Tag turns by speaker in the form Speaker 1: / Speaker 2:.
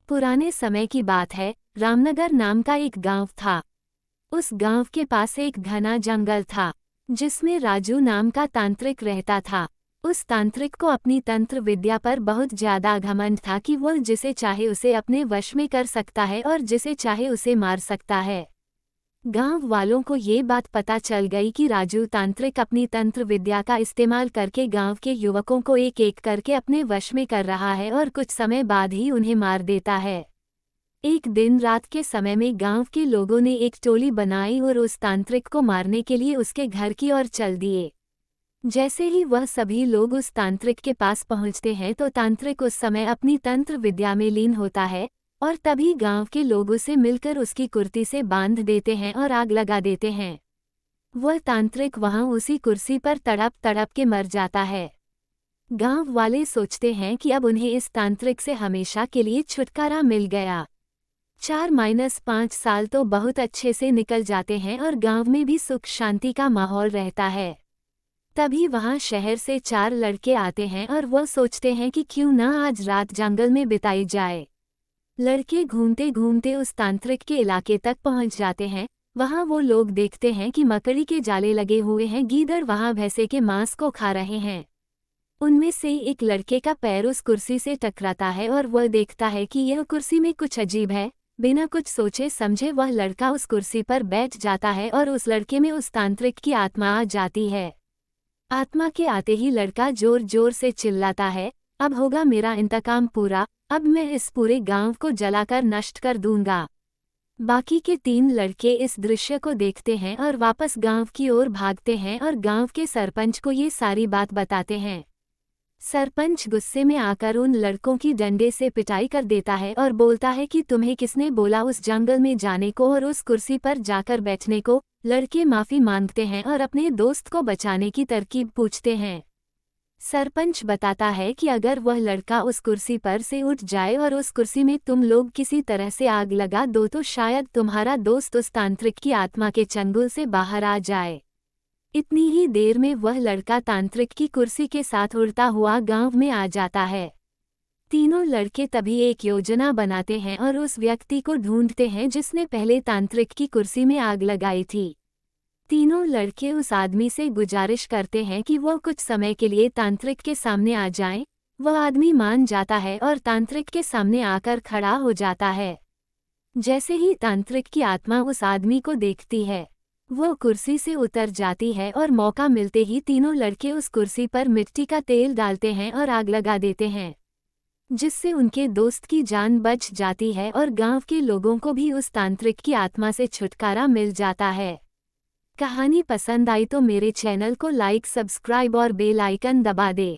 Speaker 1: पुराने समय की बात है। रामनगर नाम का एक गांव था। उस गांव के पास एक घना जंगल था, जिसमें राजू नाम का तांत्रिक रहता था। उस तांत्रिक को अपनी तंत्र विद्या पर बहुत ज्यादा घमंड था कि वह जिसे चाहे उसे अपने वश में कर सकता है और जिसे चाहे उसे मार सकता है। गांव वालों को ये बात पता चल गई कि राजू तांत्रिक अपनी तंत्र विद्या का इस्तेमाल करके गांव के युवकों को एक एक करके अपने वश में कर रहा है और कुछ समय बाद ही उन्हें मार देता है। एक दिन रात के समय में गांव के लोगों ने एक टोली बनाई और उस तांत्रिक को मारने के लिए उसके घर की ओर चल दिए। जैसे ही वह सभी लोग उस तांत्रिक के पास पहुंचते हैं तो तांत्रिक उस समय अपनी तंत्र विद्या में लीन होता है और तभी गांव के लोग उसे मिलकर उसकी कुर्सी से बांध देते हैं और आग लगा देते हैं। वह तांत्रिक वहां उसी कुर्सी पर तड़प तड़प के मर जाता है। गांव वाले सोचते हैं कि अब उन्हें इस तांत्रिक से हमेशा के लिए छुटकारा मिल गया। 4-5 साल तो बहुत अच्छे से निकल जाते हैं और गांव में भी सुख शांति का माहौल रहता है। तभी वहां शहर से 4 लड़के आते हैं और वह सोचते हैं कि क्यों ना आज रात जंगल में बिताई जाए। लड़के घूमते घूमते उस तांत्रिक के इलाके तक पहुंच जाते हैं। वहां वो लोग देखते हैं कि मकड़ी के जाले लगे हुए हैं, गीदड़ वहां भैंसे के मांस को खा रहे हैं। उनमें से एक लड़के का पैर उस कुर्सी से टकराता है और वह देखता है कि यह कुर्सी में कुछ अजीब है। बिना कुछ सोचे समझे वह लड़का उस कुर्सी पर बैठ जाता है और उस लड़के में उस तांत्रिक की आत्मा आ जाती है। आत्मा के आते ही लड़का जोर जोर से चिल्लाता है, अब होगा मेरा इंतकाम पूरा, अब मैं इस पूरे गांव को जलाकर नष्ट कर दूंगा। बाकी के 3 लड़के इस दृश्य को देखते हैं और वापस गांव की ओर भागते हैं और गांव के सरपंच को ये सारी बात बताते हैं। सरपंच गुस्से में आकर उन लड़कों की डंडे से पिटाई कर देता है और बोलता है कि तुम्हें किसने बोला उस जंगल में जाने को और उस कुर्सी पर जाकर बैठने को। लड़के माफी मांगते हैं और अपने दोस्त को बचाने की तरकीब पूछते हैं। सरपंच बताता है कि अगर वह लड़का उस कुर्सी पर से उठ जाए और उस कुर्सी में तुम लोग किसी तरह से आग लगा दो तो शायद तुम्हारा दोस्त उस तांत्रिक की आत्मा के चंगुल से बाहर आ जाए। इतनी ही देर में वह लड़का तांत्रिक की कुर्सी के साथ उड़ता हुआ गांव में आ जाता है। तीनों लड़के तभी एक योजना बनाते हैं और उस व्यक्ति को ढूंढते हैं जिसने पहले तांत्रिक की कुर्सी में आग लगाई थी। तीनों लड़के उस आदमी से गुजारिश करते हैं कि वह कुछ समय के लिए तांत्रिक के सामने आ जाएं। वह आदमी मान जाता है और तांत्रिक के सामने आकर खड़ा हो जाता है। जैसे ही तांत्रिक की आत्मा उस आदमी को देखती है, वो कुर्सी से उतर जाती है और मौका मिलते ही तीनों लड़के उस कुर्सी पर मिट्टी का तेल डालते हैं और आग लगा देते हैं, जिससे उनके दोस्त की जान बच जाती है और गांव के लोगों को भी उस तांत्रिक की आत्मा से छुटकारा मिल जाता है। कहानी पसंद आई तो मेरे चैनल को लाइक, सब्सक्राइब और बेल आइकन दबा दे।